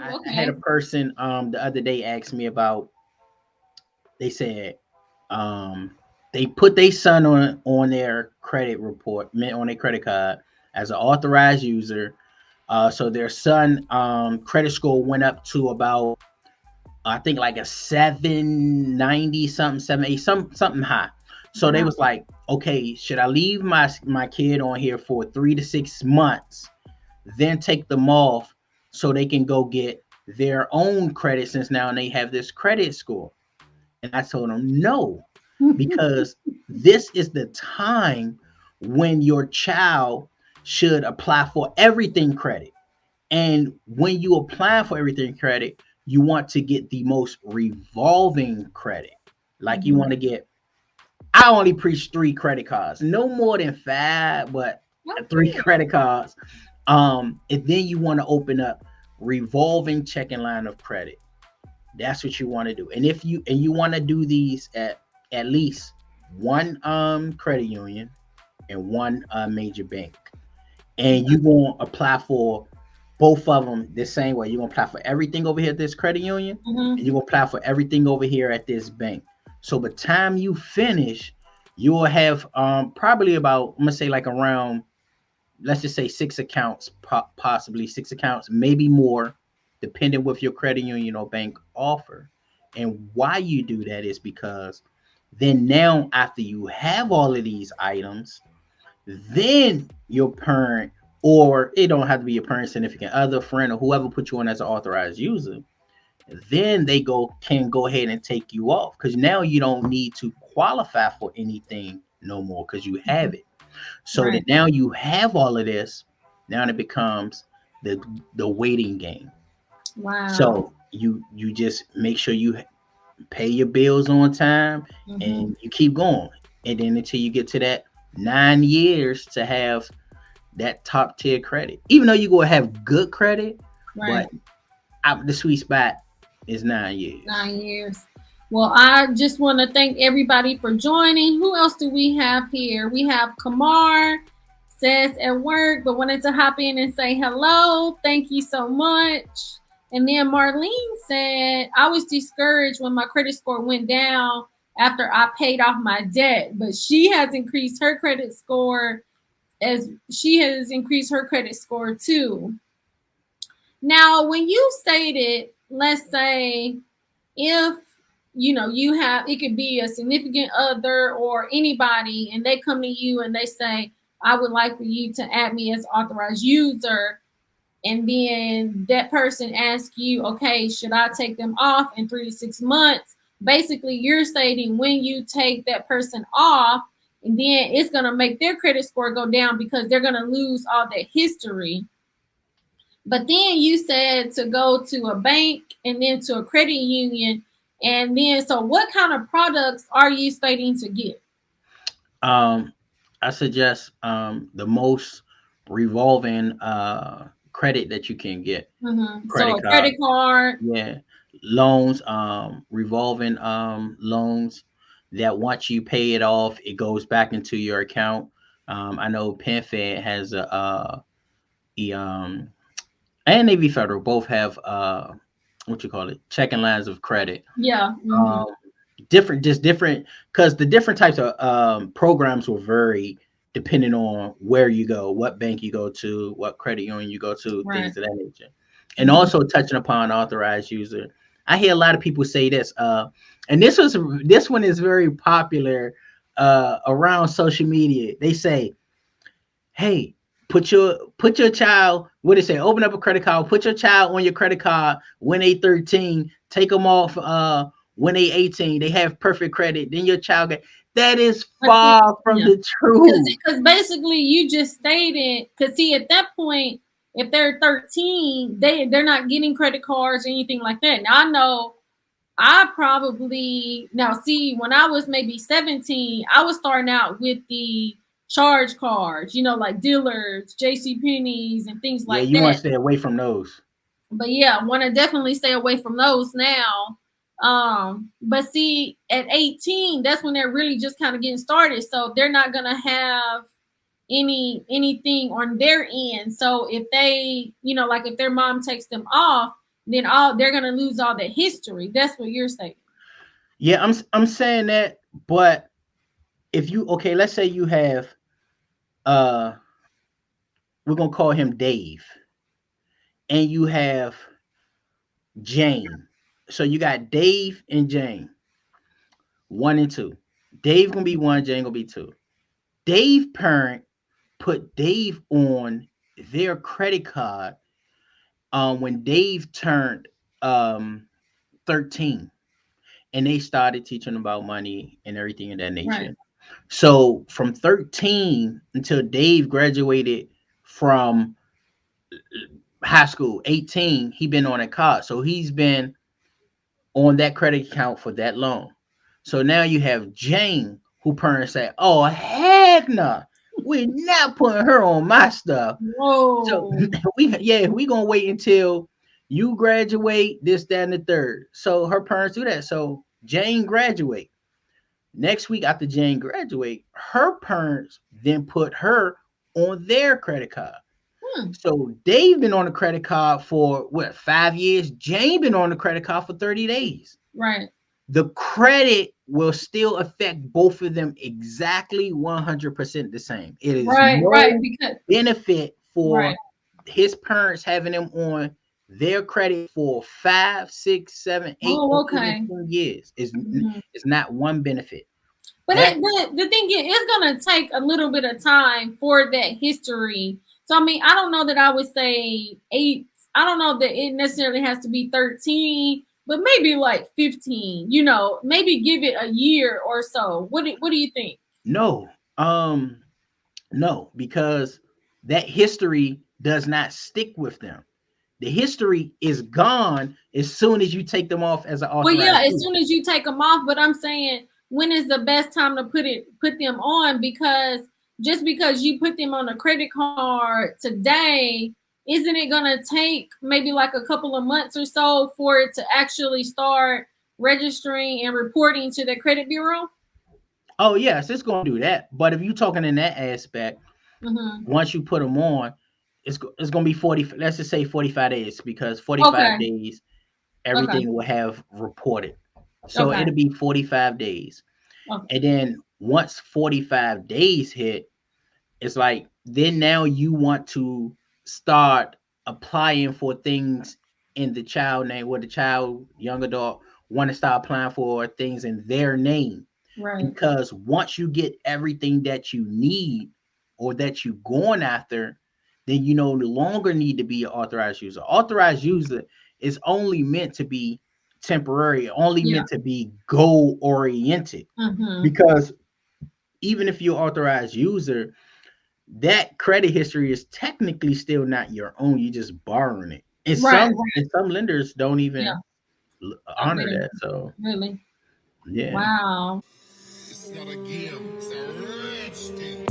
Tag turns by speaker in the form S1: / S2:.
S1: I had a
S2: Okay.
S1: person the other day ask me about. They said um they put their son on their credit report, on their credit card as an authorized user. So their son credit score went up to about I think like a 790 something, 78, something high. So they
S2: Wow.
S1: was like, okay, should I leave my kid on here for 3 to 6 months, then take them off so they can go get their own credit since now they have this credit score? And I told them no, because this is the time when your child should apply for everything credit. And when you apply for everything credit, you want to get the most revolving credit. Like you want
S2: Mhm.
S1: to get, I only preach 3 credit cards, no more than five, but three
S2: Okay.
S1: credit cards. And then you want to open up revolving checking line of credit. That's what you want to do. And if you want to do these at least one credit union and one major bank, and you gonna apply for both of them the same way. You're gonna apply for everything over here at this credit union, and
S2: Mhm.
S1: you're gonna apply for everything over here at this bank. So by the time you finish, you will have probably about, I'm gonna say like around, let's just say 6 accounts, possibly 6 accounts, maybe more, depending what your credit union or bank offer. And why you do that is because then now after you have all of these items, then your parent, or it don't have to be your parent, significant other, friend, or whoever put you on as an authorized user, then they can go ahead and take you off because now you don't need to qualify for anything no more because you have it. So
S2: Right.
S1: that now you have all of this, now it becomes the waiting game.
S2: Wow.
S1: So you just make sure you pay your bills on time
S2: Mhm.
S1: and you keep going. And then until you get to that 9 years to have that top tier credit. Even though you go have good credit,
S2: Right.
S1: but the sweet spot is 9 years.
S2: 9 years. Well, I just want to thank everybody for joining. Who else do we have here? We have Kamar says at work, but wanted to hop in and say hello. Thank you so much. And then Marlene said, I was discouraged when my credit score went down after I paid off my debt, but she has increased her credit score as she has increased her credit score too. Now, when you stated, let's say, if you have, it could be a significant other or anybody, and they come to you and they say, I would like for you to add me as authorized user, and then that person asks you, okay, should I take them off in 3 to 6 months? Basically, you're stating when you take that person off, and then it's going to make their credit score go down because they're going to lose all that history. But then you said to go to a bank and then to a credit union. And then, so what kind of products are you stating to get?
S1: Um, I suggest the most revolving credit that you can get.
S2: Mm-hmm. So
S1: Credit
S2: a
S1: card,
S2: credit card.
S1: yeah, loans, revolving loans that once you pay it off, it goes back into your account. I know PenFed has a and Navy Federal both have what you call it, checking lines of credit.
S2: Yeah. Mm-hmm.
S1: Um, just different, because the different types of programs will vary depending on where you go, what bank you go to, what credit union you go to,
S2: Right.
S1: things of that nature. And
S2: Mm-hmm.
S1: also touching upon authorized user, I hear a lot of people say this, and this one is very popular around social media. They say, hey, put your child, what they say, open up a credit card, put your child on your credit card when they 13, take them off when they 18, they have perfect credit, then your child get, that is
S2: But then,
S1: far from
S2: yeah.
S1: the truth.
S2: Because basically you just stated, because see, at that point, if they're 13, they're not getting credit cards or anything like that. Now, I know I probably, now see, when I was maybe 17, I was starting out with the charge cards, like dealers, JC Penney's and things
S1: Yeah,
S2: like
S1: you want
S2: that.
S1: to stay away from those.
S2: But yeah, I want to definitely stay away from those now. But see, at 18, that's when they're really just kind of getting started. So they're not gonna have anything on their end. So if they, like if their mom takes them off, then all they're gonna lose all the history. That's what you're saying.
S1: Yeah, I'm saying that, but if you okay, let's say you have uh we're gonna call him Dave, and you have Jane. So you got Dave and Jane, one and two. Dave gonna be one, Jane gonna be two. Dave parent put Dave on their credit card when Dave turned 13, and they started teaching about money and everything of that
S2: Right.
S1: nature. So from 13 until Dave graduated from high school, 18, he been on a card. So he's been on that credit account for that long. So now you have Jane, who parents say, "Oh heck no, we're not putting her on my stuff." So
S2: Whoa.
S1: we gonna wait until you graduate, this, that, and the third. So her parents do that. So Jane graduate. Next week after Jane graduate, her parents then put her on their credit card.
S2: Hmm.
S1: So Dave been on the credit card for what, 5 years? Jane been on the credit card for 30 days.
S2: Right.
S1: The credit will still affect both of them exactly 100% the same. It is
S2: Right. Right.
S1: no
S2: Because
S1: benefit
S2: right.
S1: for his parents having him on their credit for 5, 6, 7, 8, or
S2: Oh,
S1: even
S2: okay.
S1: 10 years.
S2: Mhm.
S1: It's not one benefit.
S2: But
S1: That
S2: the thing is, it's gonna take a little bit of time for that history. So I mean, I don't know that I would say 8. I don't know that it necessarily has to be 13, but maybe like 15. You know, maybe give it a year or so. What do you think?
S1: no, no, because that history does not stick with them. The history is gone as soon as you take them off as an
S2: Well, yeah,
S1: authorized
S2: as
S1: user.
S2: soon as you take them off, but I'm saying when is the best time to put them on? Because just because you put them on a credit card today, isn't it gonna take maybe like a couple of months or so for it to actually start registering and reporting to the credit bureau?
S1: Oh yes, it's going to do that. But if you're talking in that aspect,
S2: Mm-hmm.
S1: once you put them on, it's going to be 40. Let's just say 45 days, because 45
S2: Okay.
S1: days
S2: Okay.
S1: everything will have reported. So
S2: Okay.
S1: it'll be 45 days,
S2: Okay.
S1: and then once 45 days hit, it's like then now you want to start applying for things in the child name, where the child, young adult, want to start applying for things in their name.
S2: Right.
S1: Because once you get everything that you need or that you're going after, then you no longer need to be an authorized user. Authorized user is only meant to be temporary, only
S2: Yeah.
S1: meant to be goal oriented.
S2: Mm-hmm.
S1: Because even if you're authorized user, that credit history is technically still not your own. You're just borrowing it. And
S2: Right.
S1: some
S2: Right.
S1: and some lenders don't
S2: Yeah.
S1: even
S2: They
S1: honor
S2: don't
S1: that. So
S2: really.
S1: yeah.
S2: Wow.
S3: It's not a game, it's a rich thing.